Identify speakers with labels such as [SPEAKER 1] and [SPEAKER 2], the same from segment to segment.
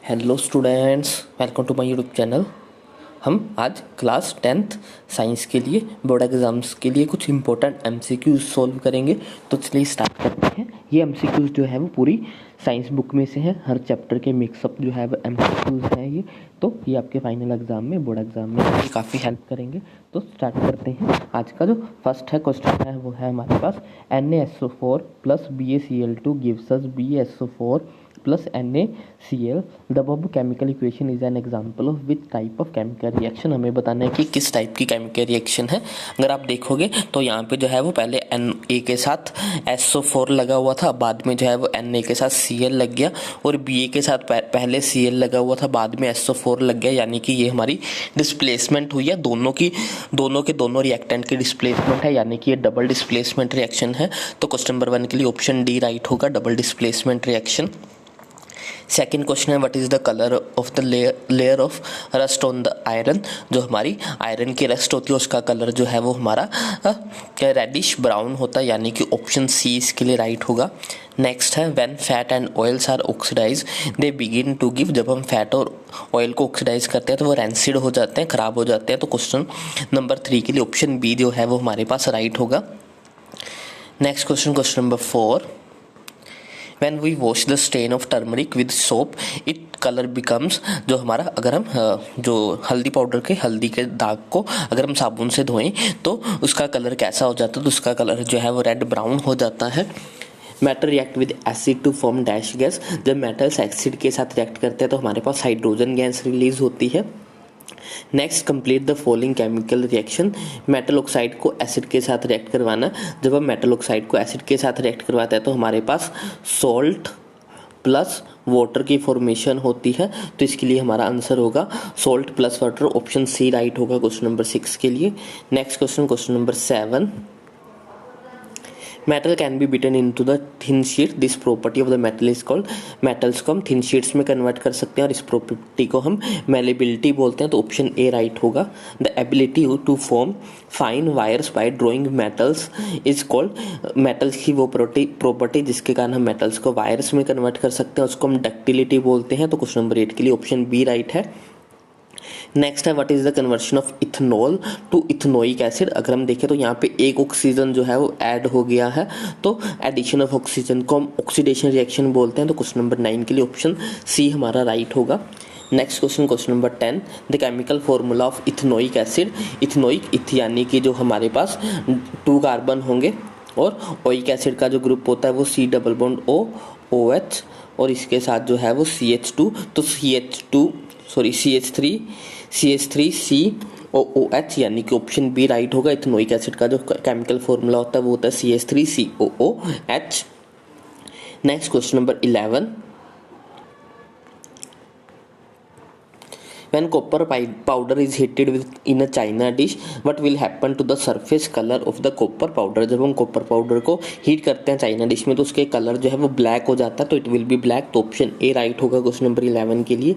[SPEAKER 1] Hello students, welcome to my YouTube channel. हम आज class 10th science के लिए बोर्ड एग्ज़ाम्स के लिए कुछ इंपॉर्टेंट एमसीक्यूज सॉल्व करेंगे। तो चलिए स्टार्ट करते हैं। ये एमसीक्यूज जो है वो पूरी साइंस बुक में से है। हर चैप्टर के मिक्सअप जो है वो एमसीक्यूज हैं ये। तो ये आपके फाइनल एग्जाम में, बोर्ड एग्जाम में ये काफ़ी हेल्प करेंगे। तो स्टार्ट करते हैं। आज का जो फर्स्ट है क्वेश्चन है वो है हमारे पास NaSO4 plus BaCl2 gives us BaSO4 plus NaCl। The above chemical equation is an example of which type of chemical reaction. हमें बताना है कि किस टाइप की केमिकल रिएक्शन है। अगर आप देखोगे तो यहाँ पे जो है वो पहले Na के साथ SO4 लगा हुआ था, बाद में जो है वो Na के साथ Cl लग गया, और Ba के साथ पहले Cl लगा हुआ था, बाद में SO4 लग गया। यानी कि ये हमारी डिस्प्लेसमेंट हुई है, दोनों के दोनों रिएक्टेंट की डिस्प्लेसमेंट है, यानी कि ये डबल डिस्प्लेसमेंट रिएक्शन है। तो क्वेश्चन नंबर 1 के लिए ऑप्शन डी राइट होगा, double displacement reaction. Second question है what is the colour of the layer of rust on the iron. जो हमारी आयरन की रस्ट होती है उसका कलर जो है वो हमारा रेडिश ब्राउन होता है, यानी कि ऑप्शन सी इसके लिए राइट होगा। नेक्स्ट है when fat and oils are oxidise they begin to give. जब हम फैट और ऑयल को ऑक्सीडाइज करते हैं तो वो रैंसिड हो जाते हैं, खराब हो जाते हैं। तो क्वेश्चन नंबर 3 के लिए ऑप्शन बी जो है वो हमारे पास राइट होगा। Next question number 4, when we wash the stain of turmeric with soap it color becomes। जो हमारा अगर हम जो हल्दी पाउडर के हल्दी के दाग को अगर हम साबुन से धोएं तो उसका कलर कैसा हो जाता है, तो उसका कलर जो है वो रेड ब्राउन हो जाता है। Metal react with acid to form dash gas. जब मेटल्स एसिड के साथ रिएक्ट करते हैं तो हमारे पास हाइड्रोजन गैस रिलीज होती है। Next complete the following chemical reaction. Metal oxide को एसिड के साथ रिएक्ट करवाना। जब हम मेटल ऑक्साइड को एसिड के साथ रिएक्ट करवाते हैं तो हमारे पास सॉल्ट प्लस वाटर की फॉर्मेशन होती है। तो इसके लिए हमारा आंसर होगा salt plus water, option C right होगा क्वेश्चन नंबर 6 के लिए। Next question number 7, metal can be beaten into the thin sheet. This property of the metal is called. Metals को हम थिन शीट्स में कन्वर्ट कर सकते हैं और इस प्रॉपर्टी को हम मेलेबिलिटी बोलते हैं। तो ऑप्शन ए राइट होगा। The ability to form fine wires by drawing metals is called. Metals की वो प्रॉपर्टी जिसके कारण हम मेटल्स को वायर्स में कन्वर्ट कर सकते हैं उसको हम डक्टिलिटी बोलते हैं। तो क्वेश्चन नंबर 8 के लिए ऑप्शन बी राइट है। नेक्स्ट है what is the conversion of ethanol to ethanoic acid. अगर हम देखें तो यहाँ पे एक ऑक्सीजन जो है वो ऐड हो गया है, तो एडिशन ऑफ ऑक्सीजन को हम ऑक्सीडेशन रिएक्शन बोलते हैं। तो क्वेश्चन नंबर 9 के लिए ऑप्शन सी हमारा राइट होगा। Next question number 10, the chemical formula of ethanoic acid. Ethanoic यानी कि जो हमारे पास 2 कार्बन होंगे और ओइक एसिड का जो ग्रुप होता है वो C double bond O OH और इसके साथ जो है वो CH2। तो CH3 COOH यानी कि ऑप्शन बी राइट होगा। इथेनोइक एसिड का जो केमिकल फॉर्मूला होता है वो होता है CH3 COOH। Next question number 11, when copper powder is heated in a china dish what will happen to the surface color of the copper powder। जब हम कॉपर पाउडर को हीट करते हैं चाइना डिश में तो उसके कलर जो है वो ब्लैक हो जाता है, तो इट विल बी ब्लैक। तो ऑप्शन ए राइट होगा क्वेश्चन नंबर 11 के लिए।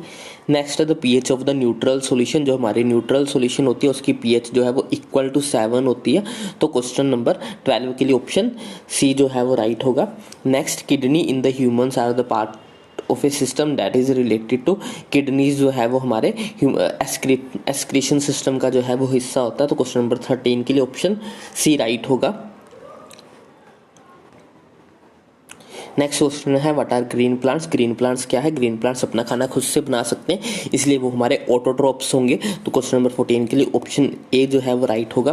[SPEAKER 1] नेक्स्ट है the pH of the neutral solution. जो हमारी न्यूट्रल सॉल्यूशन होती है उसकी पीएच जो है वो इक्वल टू 7 होती है। तो क्वेश्चन नंबर 12 के लिए ऑप्शन सी जो है वो राइट होगा। Next, kidney in the humans are the part of a system that is related to. Kidneys जो है वो हमारे एक्सक्रीशन सिस्टम का जो है वो हिस्सा होता है। तो क्वेश्चन नंबर 13 के लिए ऑप्शन सी राइट होगा। नेक्स्ट क्वेश्चन है what are green plants. Green plants क्या है? ग्रीन प्लांट्स अपना खाना खुद से बना सकते हैं, इसलिए वो हमारे ऑटोट्रॉप्स होंगे। तो क्वेश्चन नंबर 14 के लिए ऑप्शन ए जो है वो राइट होगा।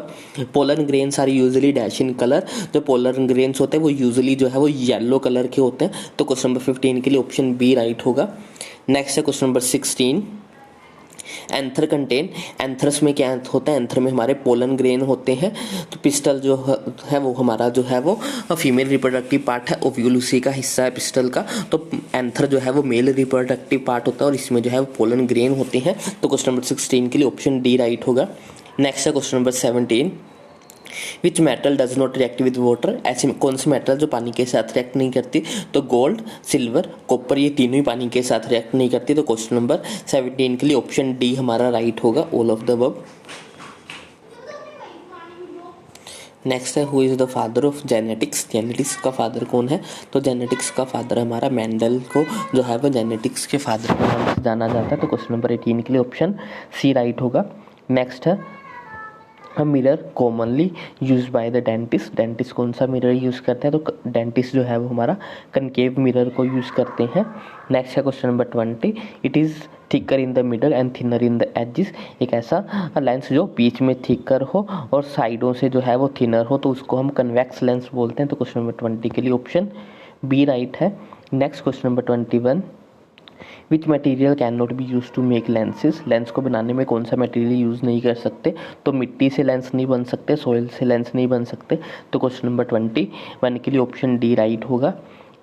[SPEAKER 1] Polar grains are usually dash in colour. जो पोलर ग्रेन्स होते हैं वो यूजुअली जो है वो येलो कलर के होते हैं। तो क्वेश्चन नंबर 15 के लिए ऑप्शन बी राइट होगा। नेक्स्ट है क्वेश्चन नंबर 16, एंथर कंटेन। एंथरस में क्या होता है? एंथर में हमारे पोलन ग्रेन होते हैं। तो पिस्टल जो है वो हमारा जो है वो फीमेल रिप्रोडक्टिव पार्ट है, ओव्यूल उसी का हिस्सा है पिस्टल का। तो एंथर जो है वो मेल रिप्रोडक्टिव पार्ट होता है और इसमें जो है वो पोलन ग्रेन होते हैं। तो क्वेश्चन नंबर 16 के लिए ऑप्शन डी राइट होगा। नेक्स्ट है question number 17, which metal does not react with water. ऐसे कौन सी मेटल जो पानी के साथ रिएक्ट नहीं करती? तो गोल्ड, सिल्वर, कॉपर ये तीनों ही पानी के साथ रिएक्ट नहीं करती। तो क्वेश्चन नंबर 17 के लिए ऑप्शन डी हमारा राइट होगा, all of the above. Next है who is the father of genetics. Genetics का फादर कौन है? तो जेनेटिक्स का फादर हमारा मेंडल को जो है वो जेनेटिक्स के फादर के नाम से जाना जाता है। तो क्वेश्चन नंबर 18 के लिए ऑप्शन सी राइट होगा। नेक्स्ट है a mirror commonly use by the dentist. Dentist कौन सा मिरर यूज़ करते हैं? तो डेंटिस्ट जो है वो हमारा कनकेव मिरर को यूज़ करते हैं। नेक्स्ट है question number 20, it is thicker in the middle and thinner in the edges. एक ऐसा लेंस जो बीच में थिकर हो और साइडों से जो है वो थिनर हो तो उसको हम कन्वेक्स लेंस बोलते हैं। तो क्वेश्चन नंबर 20 के लिए ऑप्शन बी राइट है। Next question number 21, which material can not be use to make lenses. Lens को बनाने में कौन सा मटेरियल यूज़ नहीं कर सकते? तो मिट्टी से लेंस नहीं बन सकते, सॉइल से लेंस नहीं बन सकते। तो क्वेश्चन नंबर 21 के लिए ऑप्शन डी राइट होगा।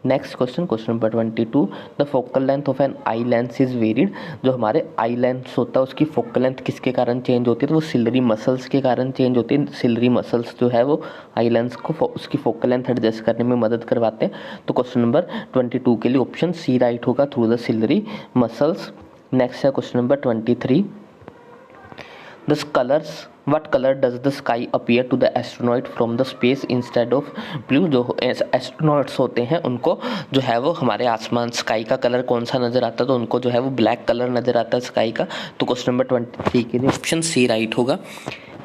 [SPEAKER 1] Next question, question number 22, the focal length of an eye lens is varied. जो हमारे आई लेंस होता है उसकी फोकल लेंथ किसके कारण चेंज होती है? तो वो सिलरी मसल्स के कारण चेंज होती है। सिलरी मसल्स जो है वो आई लेंस को उसकी फोकल लेंथ एडजस्ट करने में मदद करवाते हैं। तो क्वेश्चन नंबर 22 के लिए ऑप्शन सी राइट होगा, through the ciliary muscles. Next है question number 23, the colours what colour does the sky appear to the astronaut from the space instead of blue. जो एस्ट्रोनॉट्स होते हैं उनको जो है वो हमारे आसमान स्काई का कलर कौन सा नज़र आता है? तो उनको जो है वो ब्लैक कलर नज़र आता है स्काई का। तो क्वेश्चन नंबर 23 के लिए ऑप्शन सी राइट होगा।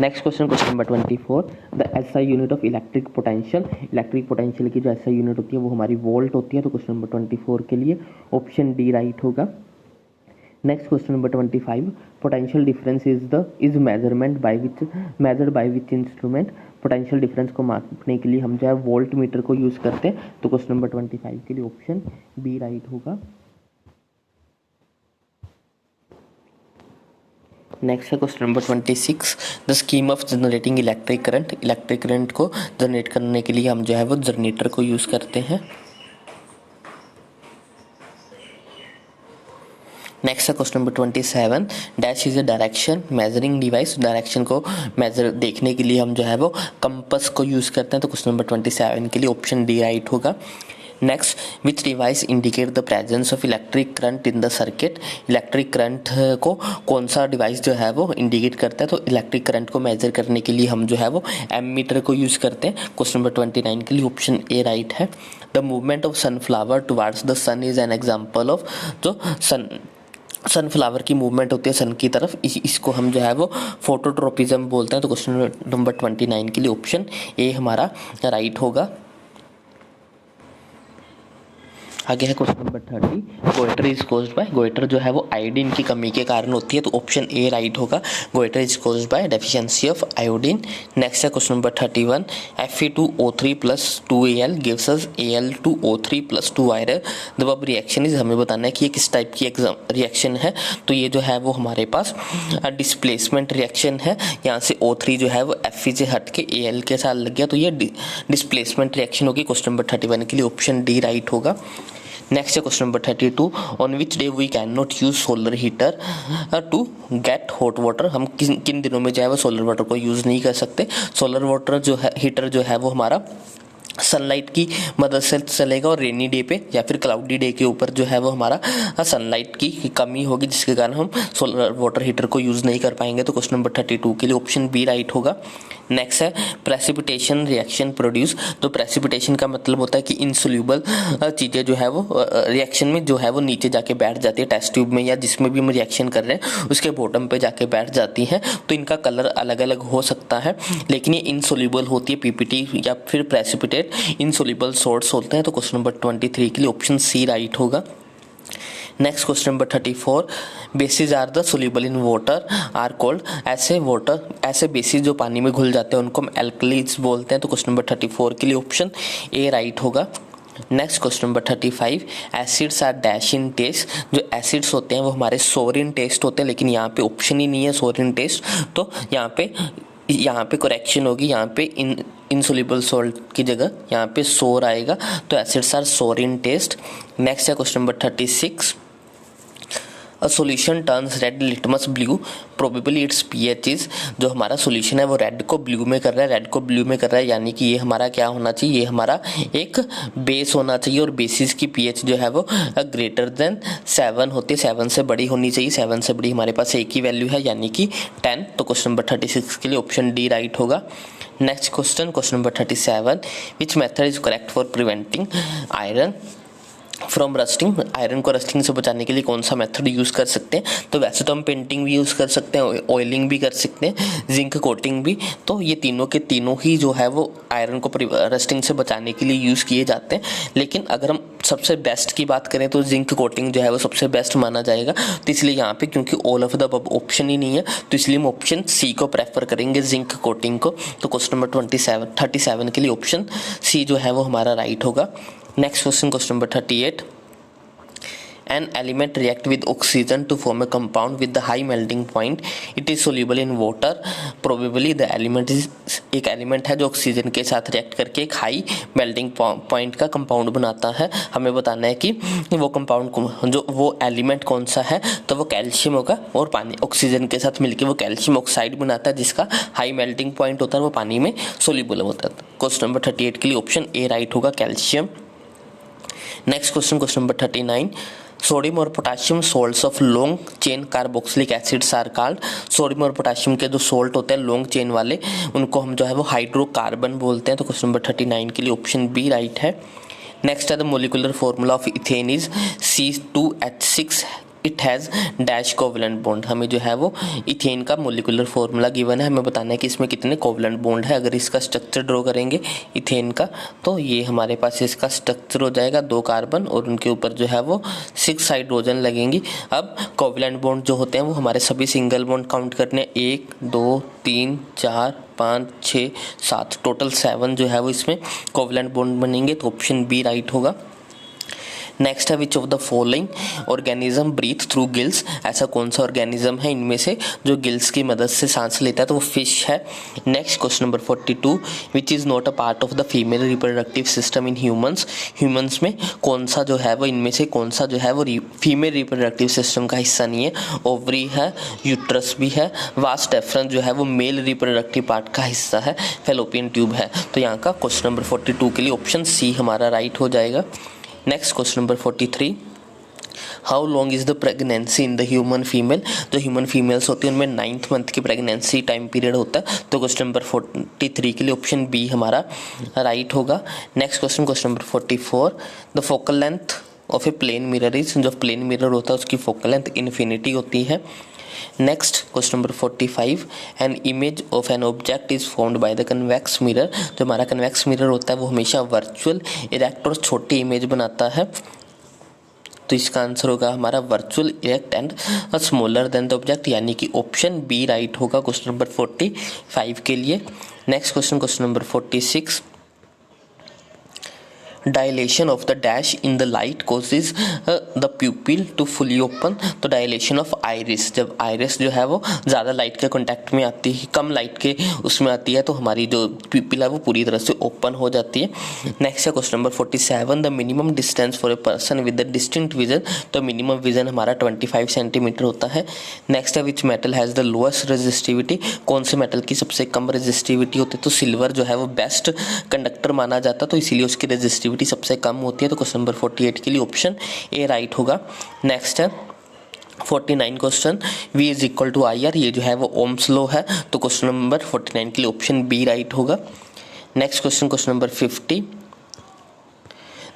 [SPEAKER 1] Next question, question number 24, the SI unit of electric potential. Electric potential की जो एसआई यूनिट होती है वो हमारी वोल्ट होती है। तो क्वेश्चन नंबर 24 के लिए ऑप्शन डी राइट होगा। Next question number 25, potential difference is measurement by which measured by which instrument. Potential difference को मापने के लिए हम जो है वोल्ट मीटर को यूज़ करते हैं। तो क्वेश्चन नंबर 25 के लिए ऑप्शन बी राइट होगा। नेक्स्ट है question number 26, the scheme of generating electric current. Electric current को जनरेट करने के लिए हम जो है वो जनरेटर को यूज़ करते हैं। नेक्स्ट है question number 27, dash is a direction measuring device. Direction को मेजर देखने के लिए हम जो है वो कंपस को यूज़ करते हैं। तो क्वेश्चन नंबर 27 के लिए ऑप्शन डी राइट होगा। Next, which device indicate the presence of electric current in the circuit. Electric current को कौन सा डिवाइस जो है वो इंडिकेट करता है? तो इलेक्ट्रिक करंट को मेजर करने के लिए हम जो है वो एमीटर को यूज़ करते हैं। क्वेश्चन नंबर 29 के लिए ऑप्शन ए राइट है। The movement of sunflower towards the sun is an example of. जो सनफ्लावर की मूवमेंट होती है सन की तरफ, इसको हम जो है वो फोटोट्रोपिज्म बोलते हैं। तो क्वेश्चन नंबर 29 के लिए ऑप्शन ए हमारा राइट होगा। आगे है question number 30, goitre is caused bye. Goitre जो है वो आयोडीन की कमी के कारण होती है। तो ऑप्शन ए राइट होगा, goitre is caused by deficiency of iodine. Next है question number 31, Fe2O3 plus 2Al gives us Al2O3 plus 2 iron. The above reaction is, हमें बताना है कि ये किस टाइप की रिएक्शन है। तो ये जो है वो हमारे पास डिस्प्लेसमेंट रिएक्शन है। यहाँ से O3 जो है वो Fe से हट के Al के साथ लग गया, तो ये डिस्प्लेसमेंट रिएक्शन होगी। क्वेश्चन नंबर 31 के लिए ऑप्शन डी राइट होगा। नेक्स्ट है question number 32, on which day we can not use solar heater to get hot water. हम किन दिनों में जो है वो सोलर वाटर को यूज़ नहीं कर सकते? सोलर वाटर जो है हीटर जो है वो हमारा सनलाइट की मदद से चलेगा और रेनी डे पे या फिर क्लाउडी डे के ऊपर जो है वो हमारा सनलाइट की कमी होगी, जिसके कारण हम सोलर वाटर हीटर को यूज़ नहीं कर पाएंगे। तो क्वेश्चन नंबर 32 के लिए ऑप्शन बी राइट होगा। नेक्स्ट है प्रेसिपिटेशन रिएक्शन प्रोड्यूस। तो प्रेसिपिटेशन का मतलब होता है कि इनसोल्यूबल चीज़ें जो है वो रिएक्शन में जो है वो नीचे जाके बैठ जाती है, टेस्ट ट्यूब में या जिसमें भी हम रिएक्शन कर रहे हैं उसके बॉटम पे जाके बैठ जाती हैं। तो इनका कलर अलग अलग हो सकता है, लेकिन ये इनसोल्यूबल होती है। पीपीटी या फिर प्रेसिपिटेट इनसोल्यूबल सॉल्ट्स होते हैं। तो क्वेश्चन नंबर 23 के लिए ऑप्शन सी राइट होगा। Next question number 34, bases are the soluble in water are called. ऐसे बेसिस जो पानी में घुल जाते हैं उनको हम एल्कलीज बोलते हैं। तो क्वेश्चन नंबर 34 के लिए ऑप्शन ए राइट होगा। Next question number 35, acids are dash in taste. जो एसिड्स होते हैं वो हमारे सोर इन टेस्ट होते हैं, लेकिन यहाँ पे ऑप्शन ही नहीं है सोर इन टेस्ट। तो यहाँ पे करेक्शन होगी, यहाँ पे इनसोल्यूबल सॉल्ट की जगह यहाँ पे सोर आएगा। तो एसिड्स आर सोर इन टेस्ट। नेक्स्ट है question number 36, a solution turns red litmus blue probably it's pH is, जो हमारा सोल्यूशन है वो रेड को ब्लू में कर रहा है, रेड को ब्लू में कर रहा है, यानी कि ये हमारा क्या होना चाहिए, ये हमारा एक बेस होना चाहिए और बेसिस की पीएच जो है वो ग्रेटर देन 7 होती है, 7 से बड़ी होनी चाहिए। 7 से बड़ी हमारे पास एक ही वैल्यू है यानी कि 10। तो क्वेश्चन नंबर 36 के लिए ऑप्शन डी राइट होगा। Next question, question number 37, which method is correct for preventing iron from rusting, iron को रस्टिंग से बचाने के लिए कौन सा मेथड यूज़ कर सकते हैं। तो वैसे तो हम पेंटिंग भी यूज़ कर सकते हैं, ऑयलिंग भी कर सकते हैं, जिंक कोटिंग भी। तो ये तीनों के तीनों ही जो है वो आयरन को रस्टिंग से बचाने के लिए यूज़ किए जाते हैं। लेकिन अगर हम सबसे बेस्ट की बात करें तो जिंक कोटिंग जो है वो सबसे बेस्ट माना जाएगा। तो इसलिए यहाँ पे क्योंकि all of the above option ही नहीं है तो इसलिए हम ऑप्शन सी को प्रेफर करेंगे, जिंक कोटिंग को। तो क्वेश्चन नंबर 37 के लिए ऑप्शन सी जो है वो हमारा राइट होगा। Next question, question number 38, an element react with oxygen to form a compound with the high melting point, it is soluble in water, probably the element is, एक element है जो ऑक्सीजन के साथ रिएक्ट करके एक high melting point का compound बनाता है। हमें बताना है कि वो कंपाउंड जो वो एलिमेंट कौन सा है, तो वो कैल्शियम होगा और पानी ऑक्सीजन के साथ मिलकर वो कैल्शियम ऑक्साइड बनाता है जिसका हाई मेल्टिंग पॉइंट होता है, वो पानी में सोल्यूबल होता है। क्वेश्चन नंबर 38 के लिए ऑप्शन ए राइट होगा, calcium. Next question, question number 39, sodium और potassium salts of long chain carboxylic acids are called, sodium और पोटाशियम के जो सोल्ट होते हैं लॉन्ग चेन वाले उनको हम जो है वो हाइड्रोकार्बन बोलते हैं। तो क्वेश्चन नंबर 39 के लिए ऑप्शन बी राइट है। नेक्स्ट है the molecular formula of ethane is C2H6, it has dash covalent bond. हमें जो है वो इथेन का मोलिकुलर फॉर्मूला गिवन है, हमें बताना है कि इसमें कितने कोवलेंट बॉन्ड है। अगर इसका स्ट्रक्चर ड्रॉ करेंगे इथेन का तो ये हमारे पास इसका स्ट्रक्चर हो जाएगा 2 कार्बन और उनके ऊपर जो है वो 6 हाइड्रोजन लगेंगी। अब कोवलेंट बॉन्ड जो होते हैं वो हमारे सभी सिंगल बॉन्ड काउंट करने, 1 2 3 4 5 6 7, टोटल 7 जो है वो इसमें कोवलेंट बॉन्ड बनेंगे। तो ऑप्शन बी राइट होगा। नेक्स्ट है which of the following organism breathe through gills, ऐसा कौन सा ऑर्गेनिज्म है इनमें से जो गिल्स की मदद से सांस लेता है, तो वो फिश है। Next question number 42, which is not a part of the female reproductive system in humans, humans में कौन सा जो है वो इनमें से कौन सा जो है वो फीमेल रिप्रोडक्टिव सिस्टम का हिस्सा नहीं है। ओवरी है, यूट्रस भी है, वास डेफरंस जो है वो मेल रिप्रोडक्टिव पार्ट का हिस्सा है, फेलोपियन ट्यूब है। तो यहाँ का क्वेश्चन नंबर 42 के लिए ऑप्शन सी हमारा राइट हो जाएगा। Next question number 43, how long is the pregnancy in the human female, जो ह्यूमन फीमेल्स होती है उनमें 9th मंथ की प्रेगनेंसी टाइम पीरियड होता है। तो क्वेश्चन नंबर 43 के लिए ऑप्शन बी हमारा राइट होगा। Next question, question number 44, the focal length of a plane mirror is, जो प्लेन मिरर होता है उसकी फोकल लेंथ इन्फिनिटी होती है। Next question number 45, an image of an object is formed by the convex mirror, जो हमारा convex mirror होता है वो हमेशा वर्चुअल इरेक्ट और छोटी इमेज बनाता है। तो इसका आंसर होगा हमारा virtual erect and smaller than the object, यानी कि ऑप्शन बी राइट होगा क्वेश्चन नंबर 45 के लिए। Next question, question number 46, dilation of the dash in the light causes the pupil to fully open, तो डायलेशन ऑफ आइरिस, जब iris जो है वो ज़्यादा लाइट के कॉन्टैक्ट में आती है, कम लाइट के उसमें आती है, तो हमारी जो प्यूपिल है वो पूरी तरह से ओपन हो जाती है। नेक्स्ट है question number 47, the minimum distance for a person with the distinct vision, तो मिनिमम विजन हमारा 25 सेंटीमीटर होता है। नेक्स्ट है which metal has the lowest resistivity, कौन से मेटल की सबसे कम रेजिस्टिविटी होती है, तो सिल्वर जो है वो बेस्ट कंडक्टर माना जाता है, तो इसीलिए उसकी रेजिस्टिविटी सबसे कम होती है। तो क्वेश्चन नंबर 48 के लिए ऑप्शन ए राइट होगा। नेक्स्ट है 49 question, V is equal to IR, ये जो है वो ओम्स लॉ है, तो क्वेश्चन नंबर 49 के लिए ऑप्शन बी राइट होगा। Next question, question number 50,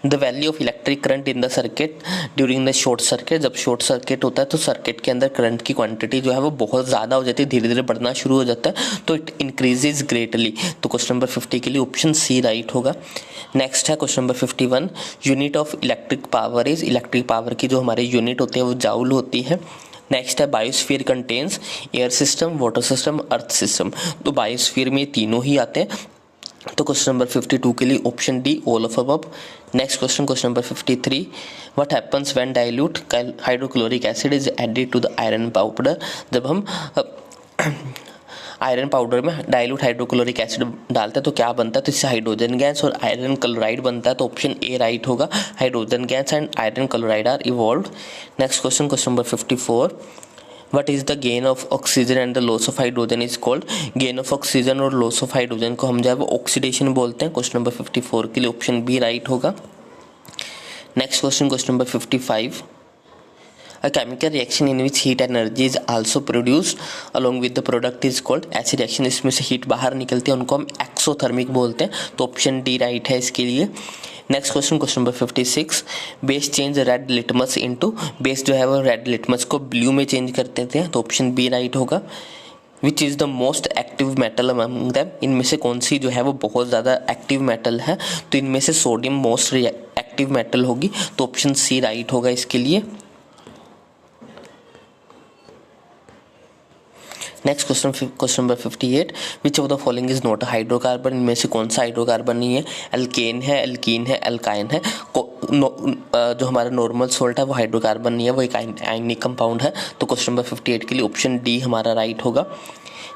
[SPEAKER 1] the value of electric current in the circuit during the short circuit, जब शॉर्ट सर्किट होता है तो सर्किट के अंदर करंट की क्वांटिटी जो है वो बहुत ज़्यादा हो जाती है, धीरे धीरे बढ़ना शुरू हो जाता है, तो इट इंक्रीजेज ग्रेटली, तो क्वेश्चन नंबर 50 के लिए ऑप्शन सी राइट होगा। नेक्स्ट है question number 51, unit of electric power is, electric power की जो हमारे यूनिट होती है वो जाउल होती है। नेक्स्ट है biosphere contains air system, water system, earth system, तो बायोस्फीयर में तीनों ही आते हैं, तो क्वेश्चन नंबर 52 के लिए option D all of above. Next question, question number 53, what happens when dilute hydrochloric acid is added to the iron powder, जब हम आयरन पाउडर में डाइल्यूट हाइड्रोक्लोरिक एसिड डालते हैं तो क्या बनता है, तो इससे हाइड्रोजन गैस और आयरन क्लोराइड बनता है, तो ऑप्शन ए राइट होगा, hydrogen gas and iron chloride are evolved. Next question, question number 54, what is the gain of oxygen and the loss of hydrogen is called. Gain of oxygen और loss of hydrogen को हम जो है वो oxidation बोलते हैं। Question number 54 के लिए ऑप्शन बी राइट होगा। Next question, question number 55, a chemical reaction in which heat energy is also produced along with the product is called, ऐसी रिएक्शन इसमें से हीट बाहर निकलती है उनको हम एक्सोथर्मिक बोलते हैं, तो ऑप्शन डी राइट है इसके लिए। Next question, question number 56, base change red litmus into, base जो है वो रेड लिटमस को ब्लू में चेंज कर देते हैं, तो ऑप्शन बी राइट होगा। Which is the most active metal among them, इनमें से कौन सी जो है वो बहुत ज़्यादा एक्टिव मेटल है, तो इनमें से सोडियम मोस्ट एक्टिव मेटल होगी, तो ऑप्शन सी राइट होगा इसके लिए। Next question, question number 58, which of the following is not a hydrocarbon, इनमें से कौन सा हाइड्रोकार्बन नहीं है, एल्केन है, एल्कीन है, एल्काइन है। जो हमारा नॉर्मल सोल्ट है वो हाइड्रोकार्बन नहीं है, वो एक आयनिक कंपाउंड है, तो क्वेश्चन नंबर 58 के लिए ऑप्शन डी हमारा राइट होगा।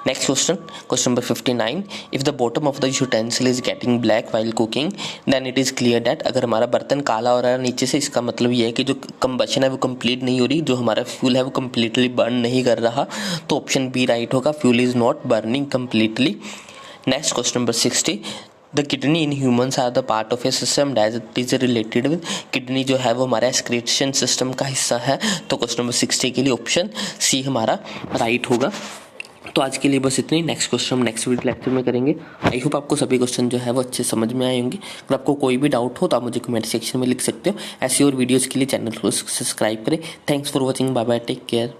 [SPEAKER 1] Next question, question number 59, if the bottom of the utensil is getting black while cooking then it is clear that, अगर हमारा बर्तन काला हो रहा है नीचे से, इसका मतलब ये है कि जो कंबशन है वो कंप्लीट नहीं हो रही, जो हमारा फ्यूल है वो कंप्लीटली बर्न नहीं कर रहा, तो ऑप्शन बी राइट होगा, fuel is not burning completely. Next question number 60, the kidney in humans are the part of a system that is related with, kidney जो है वो हमारा एक्सक्रीशन सिस्टम का हिस्सा है, तो क्वेश्चन नंबर 60 के लिए ऑप्शन सी हमारा राइट होगा। तो आज के लिए बस इतनी, नेक्स्ट क्वेश्चन हम नेक्स्ट वीडियो लेक्चर में करेंगे। आई होप आपको सभी क्वेश्चन जो है वो अच्छे समझ में आए होंगे। अगर आपको कोई भी डाउट हो तो आप मुझे कमेंट सेक्शन में लिख सकते हो। ऐसी और वीडियोज़ के लिए चैनल को सब्सक्राइब करें। Thanks for watching, bye bye, take care.